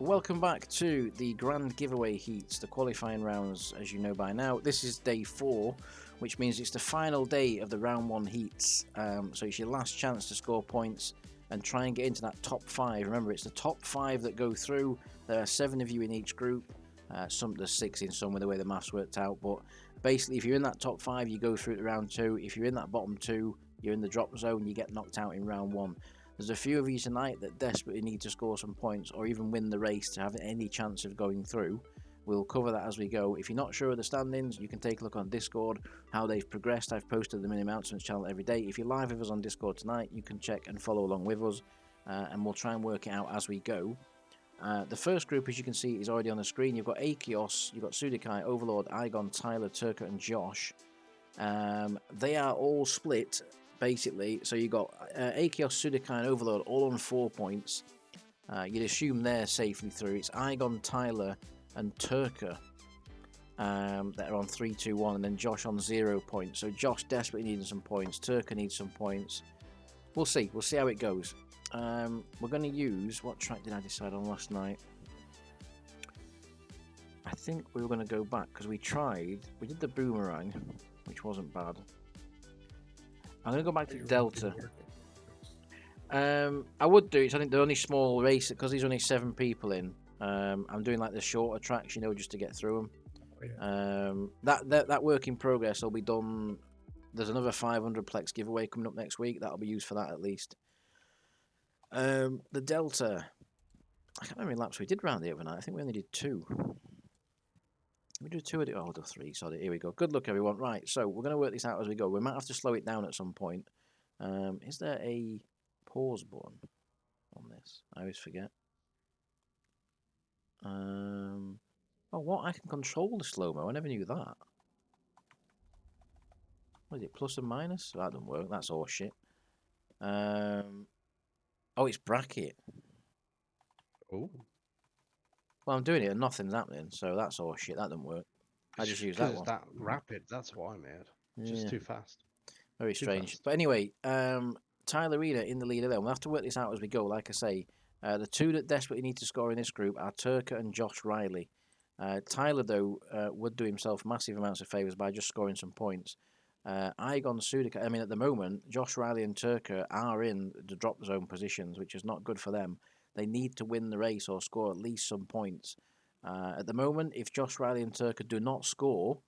welcome back to the Grand Giveaway Heats, the qualifying rounds, as you know by now. This is day 4, which means it's the final day of the round 1 heats. So it's your last chance to score points and try and get into that top 5. Remember, it's the top 5 that go through. There are 7 of you in each group. There's 6 in some with the way the maths worked out. But basically, if you're in that top 5, you go through to round 2. If you're in that bottom 2, you're in the drop zone, you get knocked out in round 1. There's a few of you tonight that desperately need to score some points or even win the race to have any chance of going through. We'll cover that as we go. If you're not sure of the standings, you can take a look on Discord, how they've progressed. I've posted them in the announcements channel every day. If you're live with us on Discord tonight, you can check and follow along with us, and we'll try and work it out as we go. The first group, as you can see, is already on the screen. You've got Akios, you've got Sudikai, Overlord, Igon, Tyler, Turka, and Josh. They are all split, basically. So you've got Akios, Sudikai, and Overlord all on 4 points. You'd assume they're safely through. It's Igon, Tyler, and Turka that are on 3, 2, 1, and then Josh on 0 points. So Josh desperately needing some points. Turka needs some points. We'll see. We'll see how it goes. We're going to use... What track did I decide on last night? I think we were going to go back because we did the boomerang, which wasn't bad. I'm going to go back to Delta. I would do it. I think the only small race, because there's only 7 people in. I'm doing like the shorter tracks, just to get through them. That work in progress will be done. There's another 500 Plex giveaway coming up next week. That'll be used for that at least. The Delta, I can't remember how many laps we did round the overnight. I think we only did 2. We did 2 or 3. Sorry, here we go. Good luck, everyone. Right, so we're going to work this out as we go. We might have to slow it down at some point. Is there a pause button on this? I always forget. Oh, what? I can control the slow-mo. I never knew that. What is it, plus and minus? That doesn't work. That's all shit. Oh, it's bracket. Oh. Well, I'm doing it and nothing's happening, so that's all shit. That doesn't work. I just use that one. It's that rapid. That's what I made. Just too fast. Very strange. But anyway, Tyler Reader in the lead there. We'll have to work this out as we go. Like I say, the 2 that desperately need to score in this group are Turka and Josh Riley. Tyler, though, would do himself massive amounts of favours by just scoring some points. Igon, Sudikai, at the moment, Josh Riley and Turka are in the drop zone positions, which is not good for them. They need to win the race or score at least some points. At the moment, if Josh Riley and Turka do not score,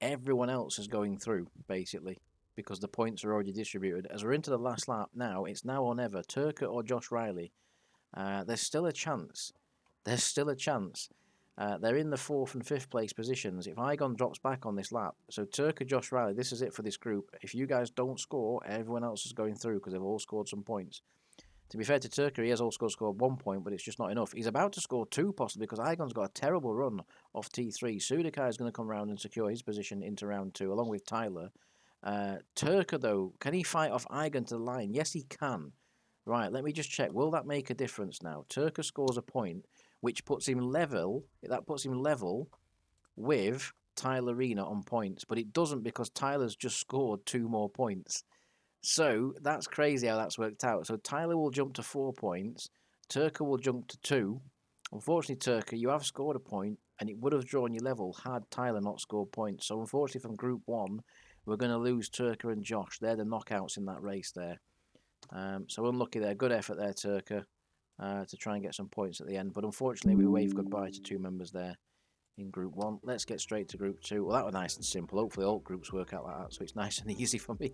everyone else is going through, basically, because the points are already distributed. As we're into the last lap now, it's now or never, Turka or Josh Riley. There's still a chance. There's still a chance. They're in the 4th and 5th place positions. If Igon drops back on this lap, so Turka, Josh Riley, this is it for this group. If you guys don't score, everyone else is going through because they've all scored some points. To be fair to Turka, he has also scored 1 point, but it's just not enough. He's about to score 2 possibly because Igon's got a terrible run off T3. Sudikai is going to come around and secure his position into round 2 along with Tyler. Turka, though, can he fight off Igon to the line? Yes, he can. Right, let me just check. Will that make a difference now? Turka scores a point, which puts him level. That puts him level with Tyler Reina on points, but it doesn't because Tyler's just scored 2 more points. So that's crazy how that's worked out. So Tyler will jump to 4 points. Turka will jump to 2. Unfortunately, Turka, you have scored a point, and it would have drawn your level had Tyler not scored points. So unfortunately, from Group 1, we're going to lose Turka and Josh. They're the knockouts in that race there. So unlucky there. Good effort there, Turka, to try and get some points at the end. But unfortunately, we wave goodbye to 2 members there in Group 1. Let's get straight to Group 2. Well, that was nice and simple. Hopefully all groups work out like that, so it's nice and easy for me.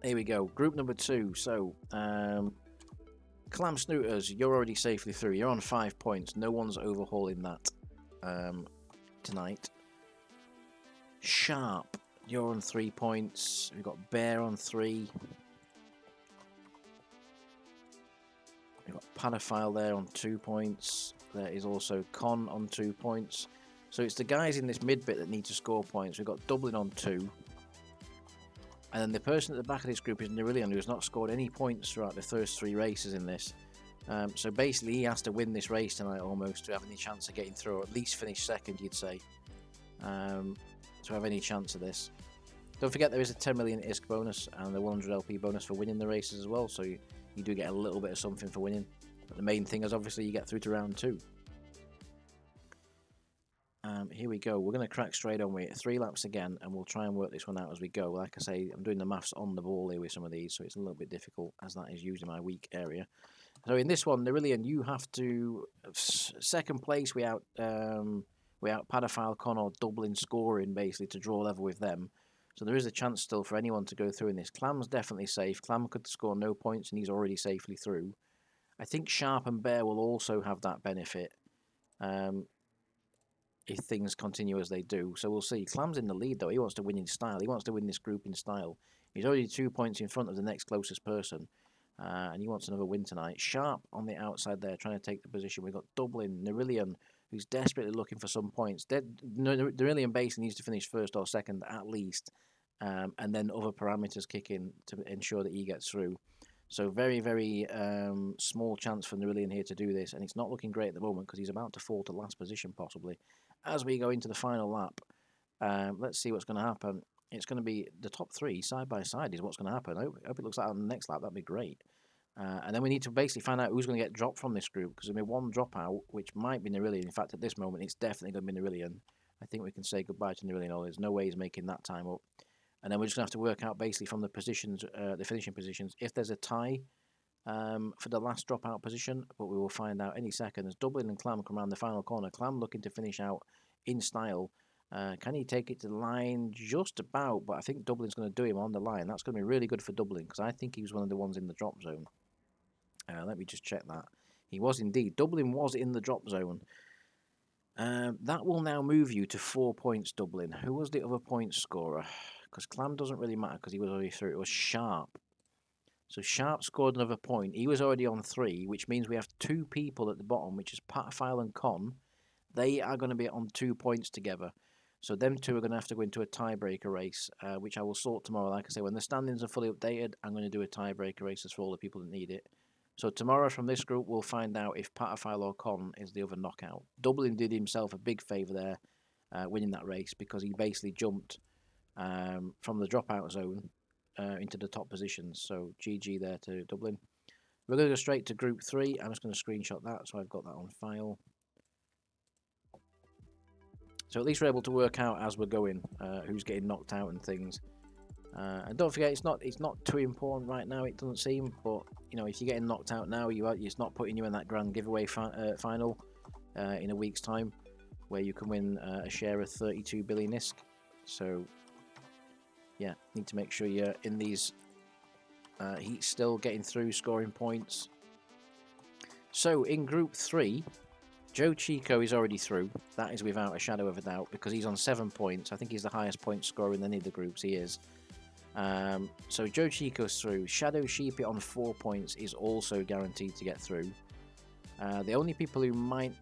Here we go. Group number 2. So, Clam Snooters, you're already safely through. You're on 5 points. No one's overhauling that tonight. Sharp, you're on 3 points. We've got Bear on 3. We've got Panaphile there on 2 points. There is also Con on 2 points. So it's the guys in this mid bit that need to score points. We've got Dublin on 2. And then the person at the back of this group is Nerillion, who has not scored any points throughout the first 3 races in this. So basically he has to win this race tonight almost to have any chance of getting through, or at least finish second, you'd say, to have any chance of this. Don't forget there is a 10 million ISK bonus and the 100 LP bonus for winning the races as well, so you you do get a little bit of something for winning. But the main thing is obviously you get through to round 2. Here we go. We're going to crack straight on with it. 3 laps again, and we'll try and work this one out as we go. Like I say, I'm doing the maths on the ball here with some of these, so it's a little bit difficult, as that is usually my weak area. So in this one, Nerillion, you have to second place without Padophile, Con or Dublin scoring basically to draw level with them. So there is a chance still for anyone to go through in this. Clam's definitely safe. Clam could score no points, and he's already safely through. I think Sharp and Bear will also have that benefit. If things continue as they do. So we'll see. Clam's in the lead, though. He wants to win in style. He wants to win this group in style. He's already 2 points in front of the next closest person. And he wants another win tonight. Sharp on the outside there, trying to take the position. We've got Dublin, Nerillion, who's desperately looking for some points. Nerillion basically needs to finish first or second at least. And then other parameters kick in to ensure that he gets through. So very, very small chance for Nerillion here to do this. And it's not looking great at the moment because he's about to fall to last position possibly. As we go into the final lap, let's see what's going to happen. It's going to be the top 3 side by side is what's going to happen. I hope it looks like on the next lap. That'd be great. And then we need to basically find out who's going to get dropped from this group because there'll be one dropout, which might be Nerillion. In fact, at this moment, it's definitely going to be Nerillion. I think we can say goodbye to Nerillion. There's no way he's making that time up. And then we're just going to have to work out basically from the positions, the finishing positions, if there's a tie for the last dropout position. But we will find out any second as Dublin and Clam come around the final corner. Clam looking to finish out in style. Can he take it to the line? Just about, but I think Dublin's going to do him on the line. That's going to be really good for Dublin because I think he was one of the ones in the drop zone. Let me just check that. He was indeed. Dublin was in the drop zone. That will now move you to 4 points, Dublin. Who was the other point scorer? Because Clam doesn't really matter because he was already through. It was Sharp. So Sharp scored another point. He was already on 3, which means we have 2 people at the bottom, which is Padophile and Con. They are going to be on 2 points together. So them 2 are going to have to go into a tiebreaker race, which I will sort tomorrow. Like I say, when the standings are fully updated, I'm going to do a tiebreaker race for all the people that need it. So tomorrow from this group, we'll find out if Padophile or Con is the other knockout. Dublin did himself a big favour there, winning that race, because he basically jumped from the dropout zone into the top positions. So GG there to Dublin. We're going to go straight to Group 3. I'm just going to screenshot that, so I've got that on file. So at least we're able to work out as we're going who's getting knocked out and things. And don't forget, it's not too important right now. It doesn't seem, but you know, if you're getting knocked out now, it's not putting you in that grand giveaway final in a week's time, where you can win a share of 32 billion ISK. So yeah, need to make sure you're in these heats still, getting through, scoring points. So in Group 3. Joe Chico is already through. That is without a shadow of a doubt because he's on 7 points. I think he's the highest point scorer in any of the groups. He is. So Joe Chico's through. Shadow Sheepy on 4 points is also guaranteed to get through. The only people who might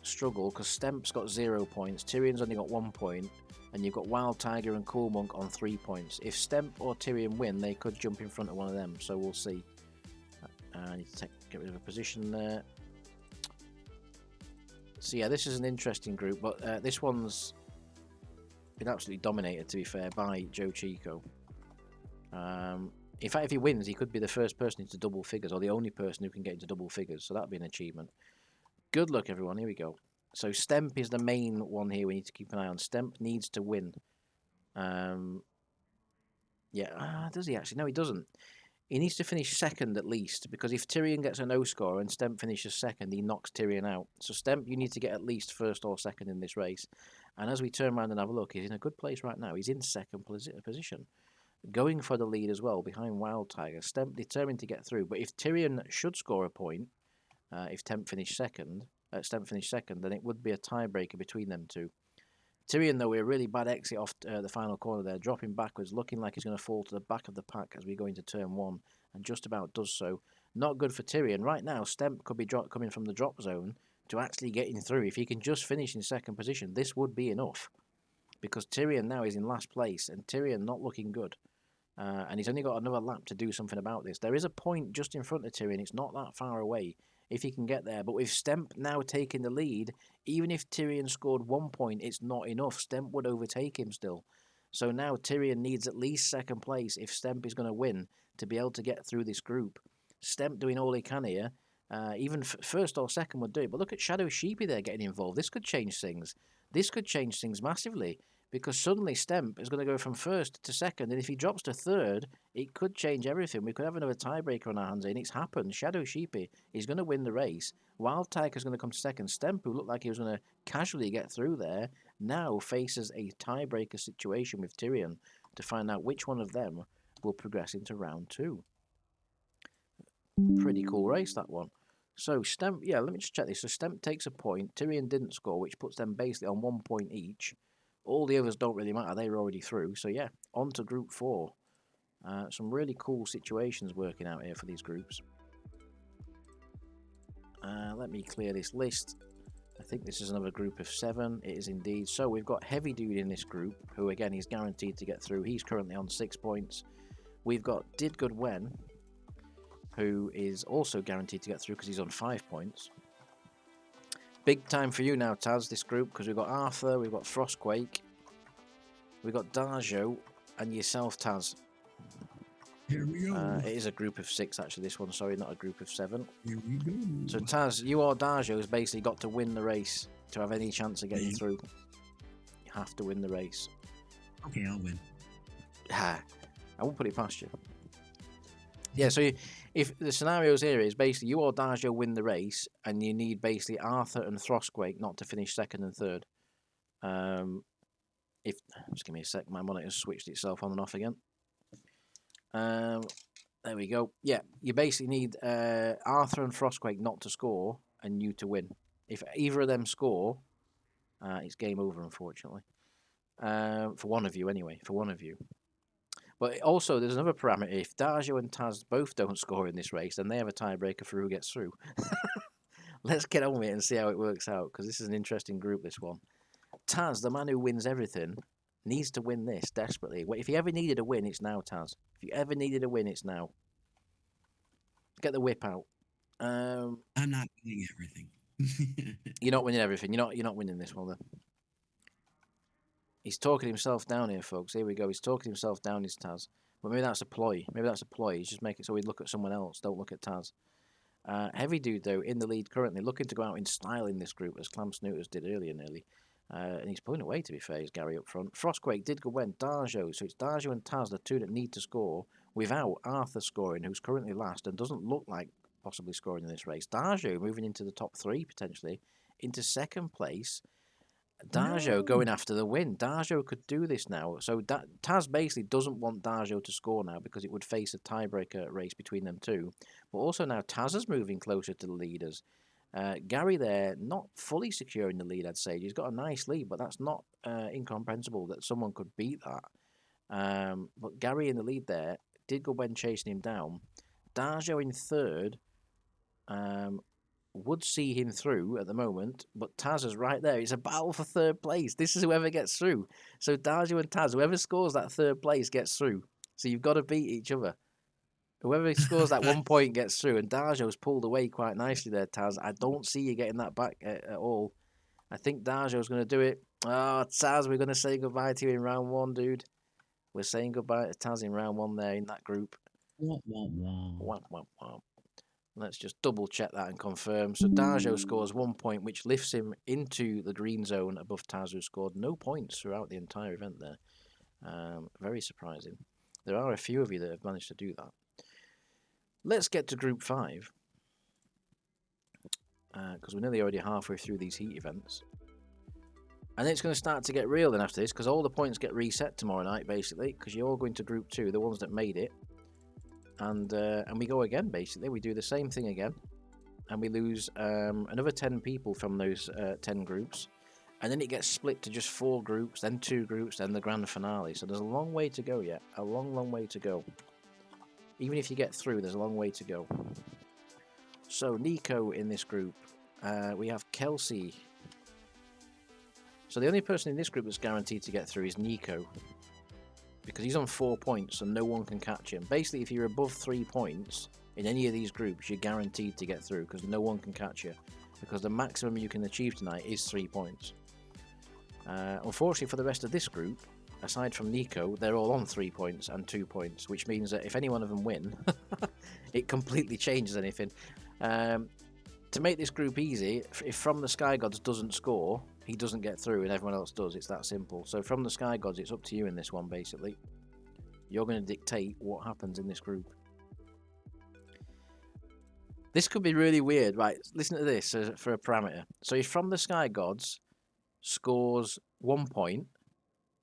struggle, because Stemp's got 0 points, Tyrion's only got 1 point, and you've got Wild Tiger and Cool Monk on 3 points. If Stemp or Tyrion win, they could jump in front of one of them. So we'll see. I need to get rid of a position there. So yeah, this is an interesting group, but this one's been absolutely dominated, to be fair, by Joe Chico. In fact, if he wins, he could be the first person into double figures, or the only person who can get into double figures, so that'd be an achievement. Good luck, everyone. Here we go. So Stemp is the main one here we need to keep an eye on. Stemp needs to win. Yeah, does he actually? No, he doesn't. He needs to finish second at least, because if Tyrion gets a no score and Stemp finishes second, he knocks Tyrion out. So Stemp, you need to get at least first or second in this race. And as we turn around and have a look, he's in a good place right now. He's in second position, going for the lead as well, behind Wild Tiger. Stemp determined to get through, but if Tyrion should score a point, if Stemp finished second, then it would be a tiebreaker between them 2. Tyrion, though, with a really bad exit off the final corner there, dropping backwards, looking like he's going to fall to the back of the pack as we go into turn 1, and just about does so. Not good for Tyrion. Right now, Stemp could be coming from the drop zone to actually getting through. If he can just finish in second position, this would be enough, because Tyrion now is in last place, and Tyrion not looking good. And he's only got another lap to do something about this. There is a point just in front of Tyrion. It's not that far away if he can get there. But with Stemp now taking the lead, even if Tyrion scored 1 point, it's not enough. Stemp would overtake him still. So now Tyrion needs at least second place if Stemp is going to win to be able to get through this group. Stemp doing all he can here. Even first or second would do it. But look at Shadow Sheepy there getting involved. This could change things. This could change things massively because suddenly Stemp is going to go from first to second. And if he drops to third, it could change everything. We could have another tiebreaker on our hands. And it's happened. Shadow Sheepy is going to win the race. Wild Tiger's going to come to second. Stemp, who looked like he was going to casually get through there, now faces a tiebreaker situation with Tyrion to find out which one of them will progress into round 2. Pretty cool race, that one. So Stemp, yeah, let me just check this. So Stemp takes a point. Tyrion didn't score, which puts them basically on 1 point each. All the others don't really matter. They were already through. So yeah, on to Group 4. Some really cool situations working out here for these groups. Let me clear this list. I think this is another group of 7. It is indeed. So we've got Heavy Dude in this group, who again is guaranteed to get through. He's currently on 6 points. We've got Did Good When, who is also guaranteed to get through because he's on 5 points. Big time for you now, Taz, this group, because we've got Arthur, we've got Frostquake, we've got Darjo, and yourself, Taz. Here we go. It is a group of 6, actually, this one, sorry, not a group of 7. Here we go. So, Taz, you or Darjo has basically got to win the race to have any chance of getting through. You have to win the race. Okay, I'll win. I won't put it past you. Yeah, so if the scenarios here is basically you or Darjo win the race, and you need basically Arthur and Frostquake not to finish second and third. If just give me a sec, my monitor's switched itself on and off again. There we go. Yeah, you basically need Arthur and Frostquake not to score and you to win. If either of them score, it's game over, unfortunately. For one of you, anyway. For one of you. But also, there's another parameter. If Darjo and Taz both don't score in this race, then they have a tiebreaker for who gets through. Let's get on with it and see how it works out, because this is an interesting group, this one. Taz, the man who wins everything, needs to win this desperately. If he ever needed a win, it's now, Taz. If you ever needed a win, it's now. Get the whip out. I'm not winning everything. You're not winning everything. You're not winning this one, then. He's talking himself down here, folks. Here we go. He's talking himself down, his Taz. But maybe that's a ploy. Maybe that's a ploy. He's just making it so we look at someone else. Don't look at Taz. Heavy Dude, though, in the lead currently, looking to go out in style in this group, as Clam Snooters did earlier nearly. And he's pulling away, to be fair, is Gary up front. Frostquake did go when Darjo. So it's Darjo and Taz, the two that need to score, without Arthur scoring, who's currently last and doesn't look like possibly scoring in this race. Darjo moving into the top 3, potentially, into second place. Darjo going after the win. Darjo could do this now. So Taz basically doesn't want Darjo to score now because it would face a tiebreaker race between them two. But also now Taz is moving closer to the leaders. Gary there, not fully securing the lead, I'd say. He's got a nice lead, but that's not incomprehensible that someone could beat that. But Gary in the lead there, did go when chasing him down. Darjo in third. Would see him through at the moment, but Taz is right there. It's a battle for third place. This is whoever gets through. So Darjo and Taz, whoever scores that third place gets through. So you've got to beat each other. Whoever scores that 1 point gets through, and Darjo's pulled away quite nicely there, Taz. I don't see you getting that back at all. I think Darjo's going to do it. Oh, Taz, we're going to say goodbye to you in round 1, dude. We're saying goodbye to Taz in round 1 there in that group. Wah, wah, wah. Wah, wah, wah. Let's just double check that and confirm. So Darjo scores 1 point, which lifts him into the green zone above Taz, who scored no points throughout the entire event there. Very surprising. There are a few of you that have managed to do that. Let's get to Group 5. Because we're nearly already halfway through these heat events. And it's going to start to get real then after this, because all the points get reset tomorrow night, basically, because you're all going to Group 2, the ones that made it. And we go again, basically. We do the same thing again. And we lose another 10 people from those 10 groups. And then it gets split to just 4 groups, then 2 groups, then the grand finale. So there's a long way to go yet. A long, long way to go. Even if you get through, there's a long way to go. So Nico in this group. We have Kelsey. So the only person in this group that's guaranteed to get through is Nico. Because he's on 4 points and no one can catch him. Basically, if you're above 3 points in any of these groups, you're guaranteed to get through because no one can catch you. Because the maximum you can achieve tonight is 3 points. Unfortunately for the rest of this group, aside from Nico, they're all on 3 points and 2 points, which means that if any one of them win, it completely changes anything. To make this group easy, if From the Sky Gods doesn't score, he doesn't get through and everyone else does. It's that simple. So From the Sky Gods, it's up to you in this one, basically. You're going to dictate what happens in this group. This could be really weird. Right, listen to this for a parameter. So if From the Sky Gods scores 1 point,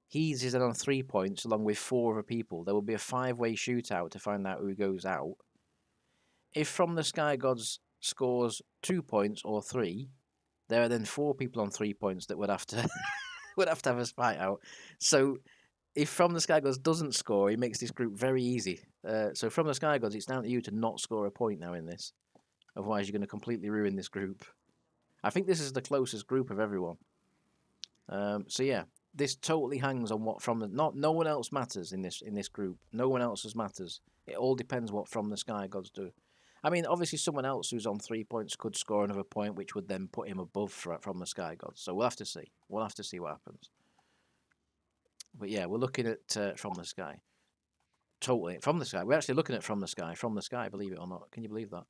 He's is then on 3 points along with 4 other people. There will be a 5-way shootout to find out who goes out. If From the Sky Gods scores 2 points or 3, there are then 4 people on 3 points that would have to have a fight out. So if From the Sky Gods doesn't score, he makes this group very easy. So From the Sky Gods, it's down to you to not score a point now in this. Otherwise, you're going to completely ruin this group. I think this is the closest group of everyone. So yeah, this totally hangs on what From the no one else matters in this group. No one else's matters. It all depends what From the Sky Gods do. I mean, obviously, someone else who's on 3 points could score another point, which would then put him above From the Sky Gods. So we'll have to see. We'll have to see what happens. But yeah, we're looking at From the Sky. Totally From the Sky. We're actually looking at From the Sky. From the Sky, believe it or not. Can you believe that?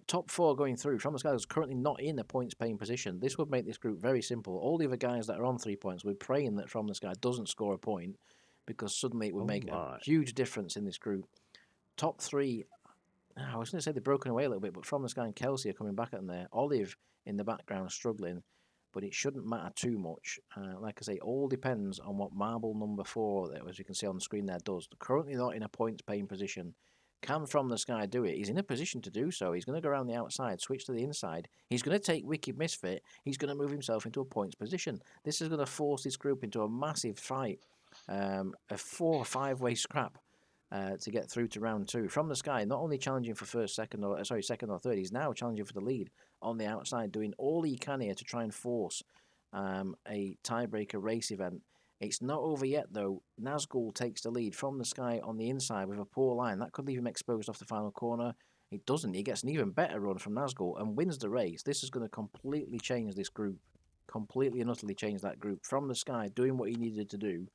Top 4 going through. From the Sky is currently not in a points paying position. This would make this group very simple. All the other guys that are on 3 points, we're praying that From the Sky doesn't score a point, because suddenly it would make a huge difference in this group. Top 3, I was going to say they're broken away a little bit, but From the Sky and Kelsey are coming back at them there. Olive in the background struggling, but it shouldn't matter too much. Like I say, all depends on what marble number 4, as you can see on the screen there, does. They're currently not in a points paying position. Can From the Sky do it? He's in a position to do so. He's going to go around the outside, switch to the inside. He's going to take Wicked Misfit. He's going to move himself into a points position. This is going to force this group into a massive fight, a 4 or 5-way scrap to get through to round 2. From the Sky, not only challenging for second or third, he's now challenging for the lead on the outside, doing all he can here to try and force a tiebreaker race event. It's not over yet, though. Nazgul takes the lead From the Sky on the inside with a poor line. That could leave him exposed off the final corner. It doesn't. He gets an even better run from Nazgul and wins the race. This is going to completely change this group. Completely and utterly change that group. From the Sky doing what he needed to do.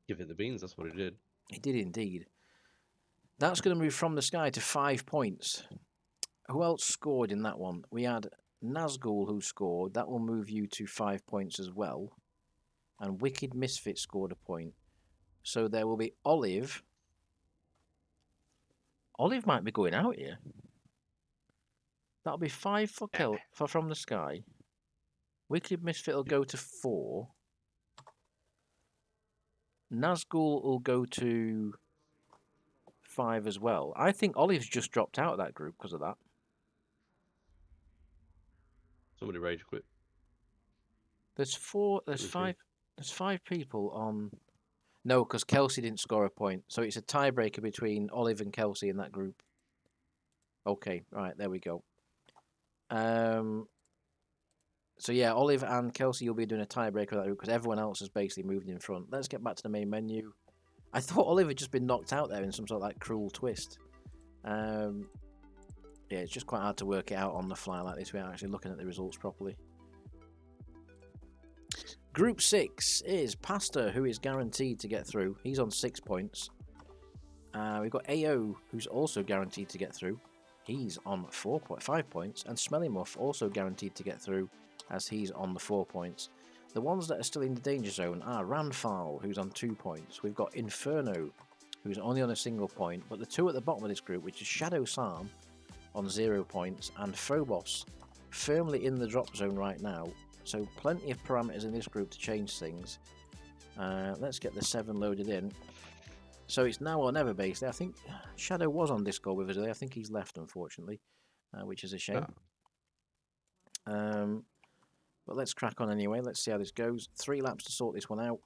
Give it the beans, that's what he did. He did indeed. That's going to move From the Sky to 5 points. Who else scored in that one? We had Nazgul who scored. That will move you to 5 points as well. And Wicked Misfit scored a point. So there will be Olive. Olive might be going out here. That'll be 5 for From the Sky. Wicked Misfit will go to 4. Nazgul will go to 5 as well. I think Olive's just dropped out of that group because of that. Somebody rage quit. There's 5 people on. No, because Kelsey didn't score a point. So it's a tiebreaker between Olive and Kelsey in that group. Okay, right, there we go. So yeah, Olive and Kelsey, you'll be doing a tiebreaker of that group because everyone else has basically moved in front. Let's get back to the main menu. I thought Olive had just been knocked out there in some sort of like cruel twist. Yeah, it's just quite hard to work it out on the fly like this without actually looking at the results properly. Group 6 is Pastor, who is guaranteed to get through. He's on 6 points. We've got AO, who's also guaranteed to get through. He's on 5 points. And Smelly Muff, also guaranteed to get through, as he's on the 4 points. The ones that are still in the danger zone are Ranfal, who's on 2 points. We've got Inferno, who's only on a single point. But the 2 at the bottom of this group, which is Shadow Sam, on 0 points, and Phobos, firmly in the drop zone right now. So plenty of parameters in this group to change things. Let's get the 7 loaded in. So it's now or never basically. I think Shadow was on Discord with us today. I think he's left, unfortunately, which is a shame. But let's crack on anyway. Let's see how this goes. 3 laps to sort this one out.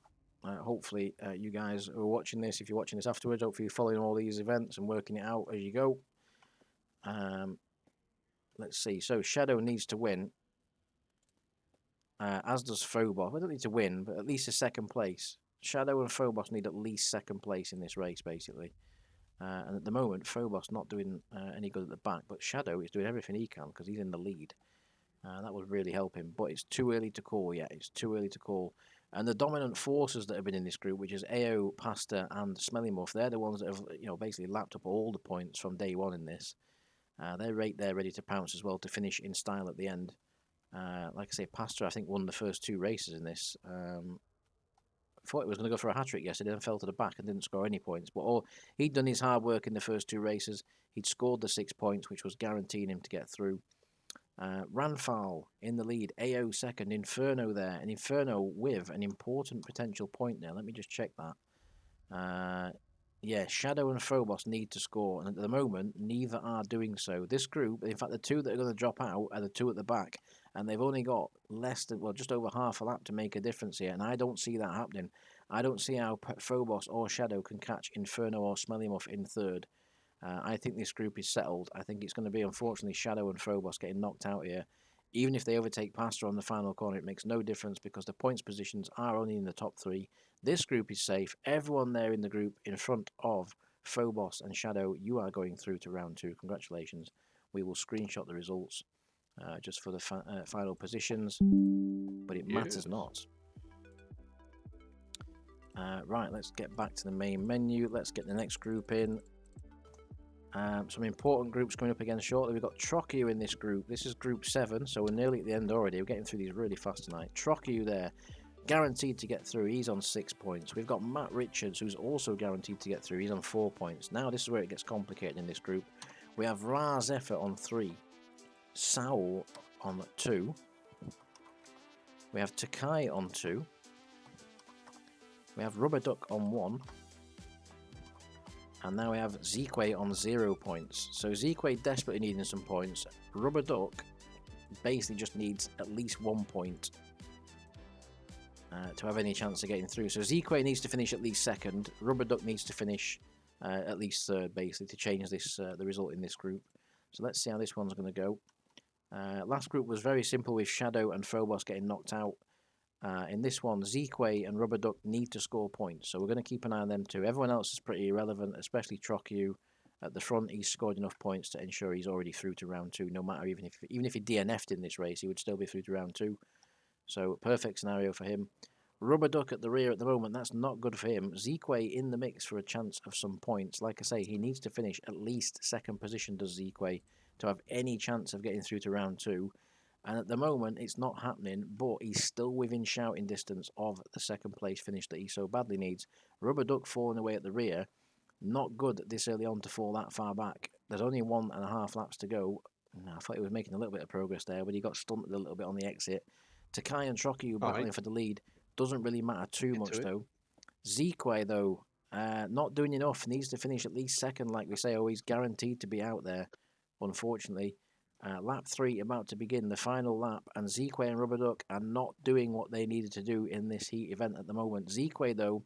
Hopefully you guys who are watching this, if you're watching this afterwards, hopefully you're following all these events and working it out as you go. Let's see. So Shadow needs to win. As does Phobos. I don't need to win, but at least a 2nd place. Shadow and Phobos need at least 2nd place in this race, basically. And at the moment, Phobos not doing any good at the back, but Shadow is doing everything he can because he's in the lead. That would really help him, but it's too early to call yet. It's too early to call. And the dominant forces that have been in this group, which is AO, Pasta, and Smelly Muff, they're the ones that have, basically lapped up all the points from day one in this. They're right there ready to pounce as well to finish in style at the end. Like I say, Pasta, I think, won the first 2 races in this. Thought he was going to go for a hat trick yesterday, then fell to the back and didn't score any points. But he'd done his hard work in the first 2 races. He'd scored the 6 points, which was guaranteeing him to get through. Ranfal in the lead, AO second, Inferno there, and Inferno with an important potential point there. Let me just check that. Yeah, Shadow and Phobos need to score, and at the moment, neither are doing so. This group, in fact, the 2 that are going to drop out are the 2 at the back, and they've only got just over half a lap to make a difference here, and I don't see that happening. I don't see how Phobos or Shadow can catch Inferno or Smelly Muff in third. I think this group is settled. I think it's going to be, unfortunately, Shadow and Phobos getting knocked out here. Even if they overtake Pastor on the final corner, it makes no difference because the points positions are only in the top 3. This group is safe. Everyone there in the group in front of Phobos and Shadow, you are going through to round 2. Congratulations. We will screenshot the results just for the final positions, but it matters not. Right, let's get back to the main menu. Let's get the next group in. Some important groups coming up again shortly. We've got Trocchio in this group. This is group 7, so we're nearly at the end already. We're getting through these really fast tonight. Trocchio there, guaranteed to get through. He's on 6 points. We've got Matt Richards, who's also guaranteed to get through. He's on 4 points. Now, this is where it gets complicated in this group. We have Ra Zephyr on 3, Saul on 2. We have Takai on 2. We have Rubber Duck on 1. And now we have Zekwe on 0 points. So Zekwe desperately needing some points. Rubber Duck basically just needs at least 1 point to have any chance of getting through. So Zekwe needs to finish at least second. Rubber Duck needs to finish at least third, basically, to change this the result in this group. So let's see how this one's going to go. Last group was very simple with Shadow and Phobos getting knocked out. In this one, Zekwe and Rubber Duck need to score points, so we're going to keep an eye on them too. Everyone else is pretty irrelevant, especially Trocchio. At the front, he's scored enough points to ensure he's already through to round 2. No matter even if he DNF'd in this race, he would still be through to round 2. So perfect scenario for him. Rubber Duck at the rear at the moment, that's not good for him. Zekwe in the mix for a chance of some points. Like I say, he needs to finish at least second position, does Zekwe, to have any chance of getting through to round 2. And at the moment, it's not happening, but he's still within shouting distance of the second place finish that he so badly needs. Rubber Duck falling away at the rear. Not good this early on to fall that far back. There's only 1.5 laps to go. I thought he was making a little bit of progress there, but he got stunted a little bit on the exit. Takai and Trocchio battling for the lead. Doesn't really matter too much, though. Zekwe, though, not doing enough. Needs to finish at least second, like we say. Always guaranteed to be out there, unfortunately. Lap 3 about to begin, the final lap, and Zekwe and Rubber Duck are not doing what they needed to do in this heat event at the moment. Zekwe, though,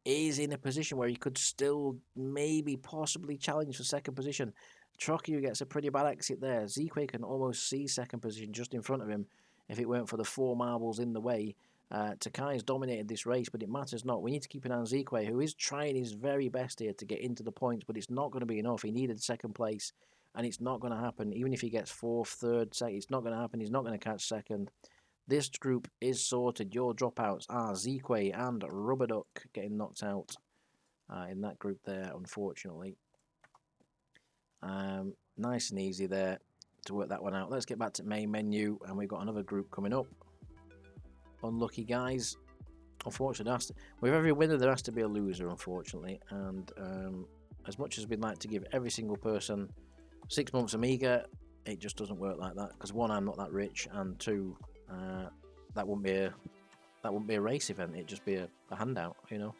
is in a position where he could still maybe possibly challenge for second position. Trocchio gets a pretty bad exit there. Zekwe can almost see second position just in front of him if it weren't for the 4 marbles in the way. Takai's dominated this race, but it matters not. We need to keep an eye on Zekwe, who is trying his very best here to get into the points, but it's not going to be enough. He needed second place, and it's not going to happen. Even if he gets 4th, 3rd, second, it's not going to happen. He's not going to catch second. This group is sorted. Your dropouts are Zekwe and Rubber Duck getting knocked out in that group there, unfortunately. Nice and easy there to work that one out. Let's get back to main menu, and we've got another group coming up. Unlucky guys. Unfortunately, with every winner there has to be a loser, unfortunately. And as much as we'd like to give every single person 6 months Amiga, it just doesn't work like that. Because 1, I'm not that rich, and 2, that wouldn't be a race event. It'd just be a handout, you know.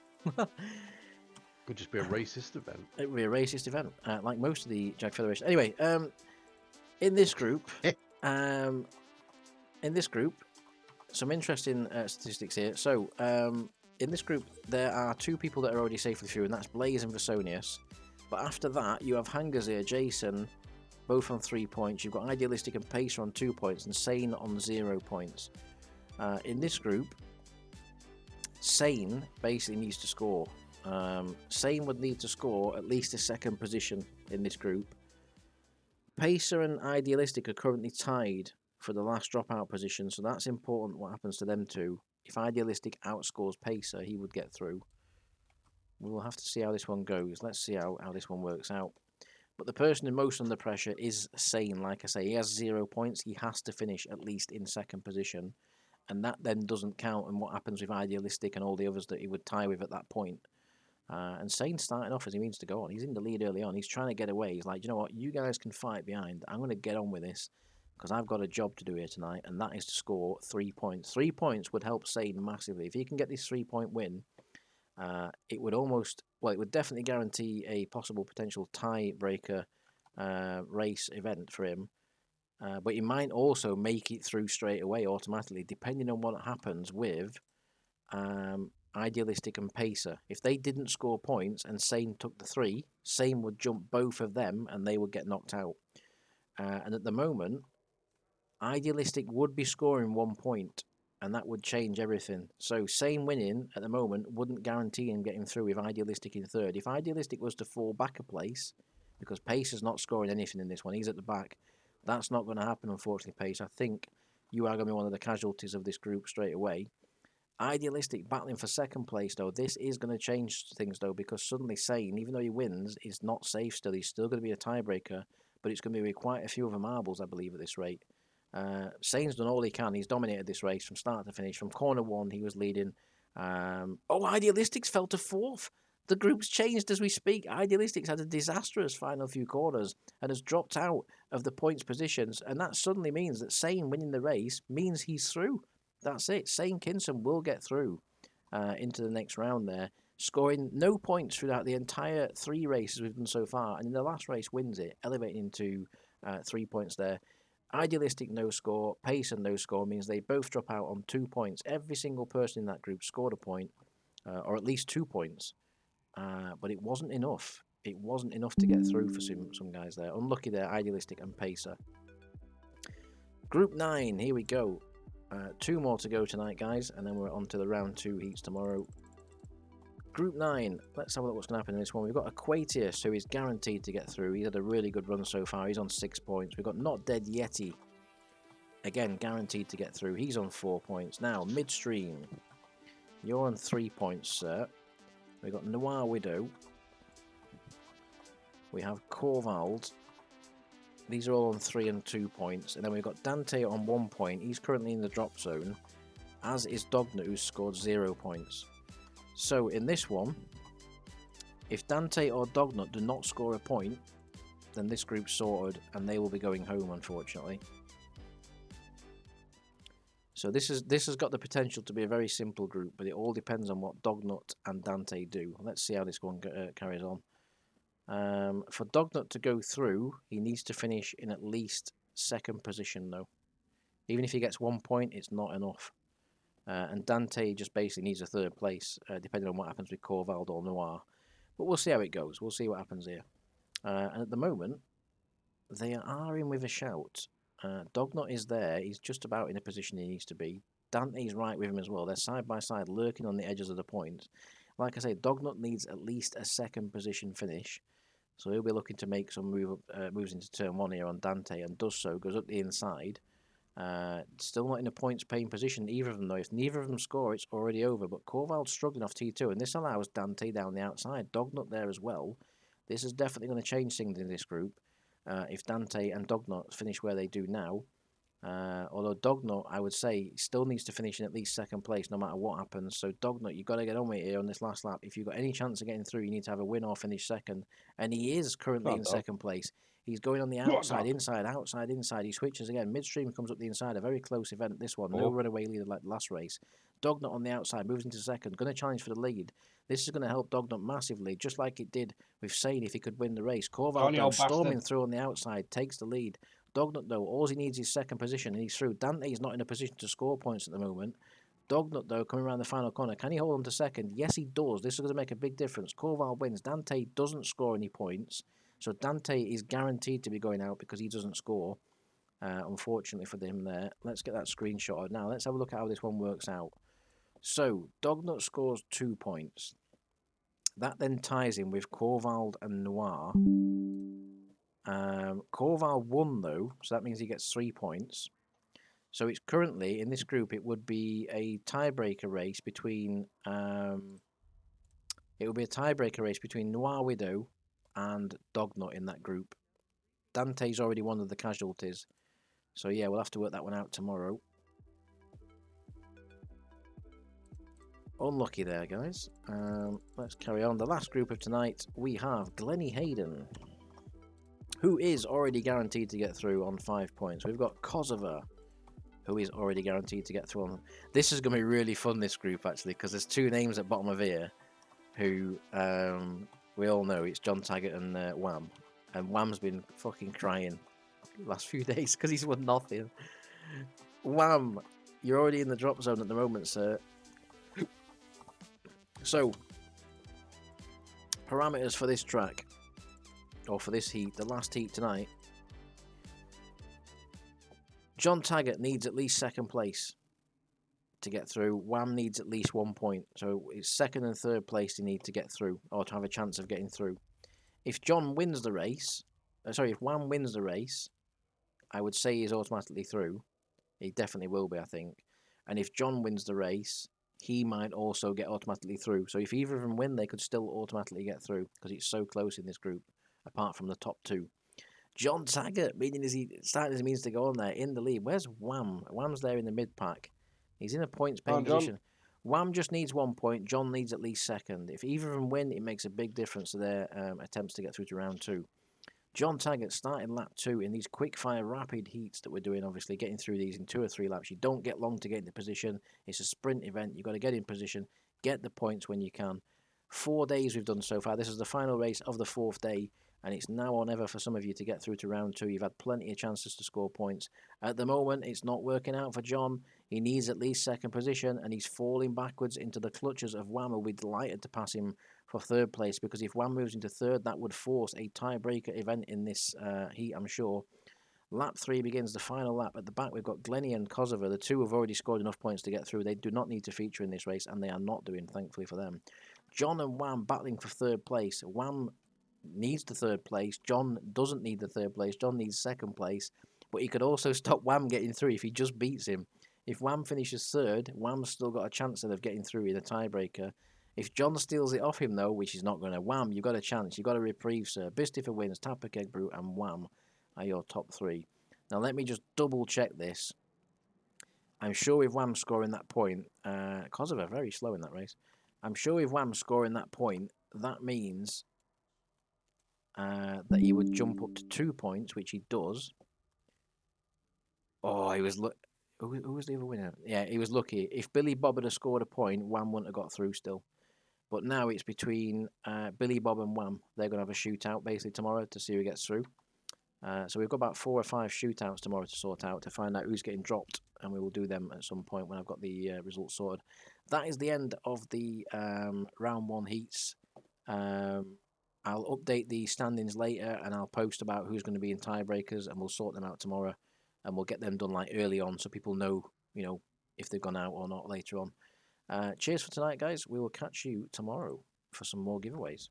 Could just be a racist event. It would be a racist event, like most of the Jag Federation. Anyway, in this group, some interesting statistics here. So, in this group, there are 2 people that are already safely through, and that's Blaze and Vesonius. But after that, you have Hangazir, Jason, both on 3 points. You've got Idealistic and Pacer on 2 points, and Sane on 0 points. In this group, Sane basically needs to score. Sane would need to score at least a second position in this group. Pacer and Idealistic are currently tied for the last dropout position, so that's important what happens to them 2. If Idealistic outscores Pacer, he would get through. We'll have to see how this one goes. Let's see how this one works out. But the person in most under pressure is Sane. Like I say, he has 0 points. He has to finish at least in second position. And that then doesn't count on what happens with Idealistic and all the others that he would tie with at that point. And Sane's starting off as he means to go on. He's in the lead early on. He's trying to get away. He's like, you know what? You guys can fight behind. I'm going to get on with this because I've got a job to do here tonight, and that is to score 3 points. 3 points would help Sane massively. If he can get this 3-point win, it would almost, well, it would definitely guarantee a possible potential tiebreaker race event for him. But he might also make it through straight away automatically, depending on what happens with Idealistic and Pacer. If they didn't score points and Sane took the 3, Sane would jump both of them and they would get knocked out. And at the moment, Idealistic would be scoring 1 point, and that would change everything. So Sane winning at the moment wouldn't guarantee him getting through with Idealistic in third. If Idealistic was to fall back a place, because Pacer's not scoring anything in this one, he's at the back, that's not going to happen, unfortunately, Pace. I think you are going to be one of the casualties of this group straight away. Idealistic battling for second place, though. This is going to change things, though, because suddenly Sane, even though he wins, is not safe still. He's still going to be a tiebreaker, but it's going to be with quite a few of the marbles, I believe, at this rate. Sane's done all he can. He's dominated this race from start to finish. From corner 1, he was leading. Idealistics fell to 4th. The group's changed as we speak. Idealistics had a disastrous final few corners and has dropped out of the points positions, and that suddenly means that Sane winning the race means he's through. That's it. Sane Kinson will get through into the next round there, scoring no points throughout the entire 3 races we've done so far, and in the last race wins it, elevating into 3 points there. Idealistic no score, Pace and no score means they both drop out on 2 points. Every single person in that group scored a point, or at least 2 points, but it wasn't enough. It wasn't enough to get through for some guys there. Unlucky there, Idealistic and Pacer. Group 9, here we go. 2 more to go tonight, guys, and then we're on to the round 2 heats tomorrow. Group 9, let's have a look what's going to happen in this one. We've got Aquatius, who is guaranteed to get through. He's had a really good run so far. He's on 6 points. We've got Not Dead Yeti, again, guaranteed to get through. He's on 4 points. Now, Midstream, you're on 3 points, sir. We've got Noir Widow. We have Corvald. These are all on 3 and 2 points. And then we've got Dante on 1 point. He's currently in the drop zone, as is Dognut, who's scored 0 points. So in this one, if Dante or Dognut do not score a point, then this group's sorted and they will be going home, unfortunately. So this has got the potential to be a very simple group, but it all depends on what Dognut and Dante do. Let's see how this one carries on. For Dognut to go through, he needs to finish in at least second position, though. Even if he gets 1 point, it's not enough. And Dante just basically needs a third place, depending on what happens with Corvald or Noir. But we'll see how it goes. We'll see what happens here. And at the moment, they are in with a shout. Dognut is there. He's just about in a position he needs to be. Dante's right with him as well. They're side by side, lurking on the edges of the points. Like I say, Dognut needs at least a second position finish. So he'll be looking to make some moves into turn 1 here on Dante, and does so, goes up the inside. Still not in a points paying position, either of them though. If neither of them score, it's already over. But Corvald's struggling off T2, and this allows Dante down the outside. Dognut there as well. This is definitely going to change things in this group. If Dante and Dognut finish where they do now. Although Dognut, I would say, still needs to finish in at least second place no matter what happens. So Dognut, you've got to get on with it here on this last lap. If you've got any chance of getting through, you need to have a win or finish second. And he is currently in second place. He's going on the outside, inside, outside, inside. He switches again. Midstream comes up the inside. A very close event, this one. No runaway leader like the last race. Dognut on the outside, moves into second. Going to challenge for the lead. This is going to help Dognut massively, just like it did with Sane if he could win the race. Corvald storming through on the outside, takes the lead. Dognut, though, all he needs is second position, and he's through. Dante's not in a position to score points at the moment. Dognut, though, coming around the final corner. Can he hold on to second? Yes, he does. This is going to make a big difference. Corval wins. Dante doesn't score any points. So Dante is guaranteed to be going out because he doesn't score, unfortunately for him there. Let's get that screenshot. Now, let's have a look at how this one works out. So, Dognut scores 2 points. That then ties him with Corvald and Noir. Corval won, though, so that means he gets 3 points. So it's currently in this group. It would be a tiebreaker race between Noir Widow and Dognut in that group. Dante's already one of the casualties. So yeah, we'll have to work that one out tomorrow. Unlucky there, guys. Let's carry on. The last group of tonight, we have Glenny Hayden, who is already guaranteed to get through on 5 points. We've got Kosovo, who is already guaranteed to get through on. This is going to be really fun, this group, actually, because there's two names at bottom of here who we all know. It's John Taggart and Wham. And Wham's been fucking crying the last few days because he's won nothing. Wham, you're already in the drop zone at the moment, sir. So, parameters for this track, or for this heat, the last heat tonight. John Taggart needs at least second place to get through. Wham needs at least 1 point. So it's second and third place they need to get through, or to have a chance of getting through. If John wins the race, if Wham wins the race, I would say he's automatically through. He definitely will be, I think. And if John wins the race, he might also get automatically through. So if either of them win, they could still automatically get through because it's so close in this group, apart from the top two. John Taggart, meaning as he starting as he means to go on there in the lead. Where's Wham? Wham's there in the mid pack. He's in a points paying position. Wham just needs 1 point. John needs at least second. If either of them win, it makes a big difference to their attempts to get through to round 2. John Taggart starting lap 2 in these quick fire rapid heats that we're doing, obviously getting through these in 2 or 3 laps. You don't get long to get into position. It's a sprint event. You've got to get in position, get the points when you can. 4 days we've done so far. This is the final race of the 4th day, and it's now or never for some of you to get through to round 2. You've had plenty of chances to score points. At the moment, it's not working out for John. He needs at least second position, and he's falling backwards into the clutches of Wham. We'll be delighted to pass him for third place, because if Wham moves into third, that would force a tiebreaker event in this heat, I'm sure. Lap 3 begins the final lap. At the back, we've got Glenny and Kosovo. The two have already scored enough points to get through. They do not need to feature in this race, and they are not doing, thankfully for them. John and Wham battling for third place. Wham needs the third place. John doesn't need the third place. John needs second place, but he could also stop Wham getting through if he just beats him. If Wham finishes third, Wham's still got a chance of getting through in a tiebreaker. If John steals it off him, though, which he's not going to, Wham, you've got a chance. You've got a reprieve, sir. Bistifer wins, Tapper Keg Brew, and Wham are your top 3. Now, let me just double check this. I'm sure with Wham scoring that point, Kosovo very slow in that race. I'm sure with Wham scoring that point, that means that he would jump up to 2 points, which he does. Oh, he was who was the other winner? Yeah, he was lucky. If Billy Bob had scored a point, Wham wouldn't have got through still. But now it's between Billy Bob and Wham. They're going to have a shootout basically tomorrow to see who gets through. So we've got about 4 or 5 shootouts tomorrow to sort out to find out who's getting dropped, and we will do them at some point when I've got the results sorted. That is the end of the round 1 heats. I'll update the standings later, and I'll post about who's going to be in tiebreakers, and we'll sort them out tomorrow, and we'll get them done like early on so people know, if they've gone out or not later on. Cheers for tonight, guys. We will catch you tomorrow for some more giveaways.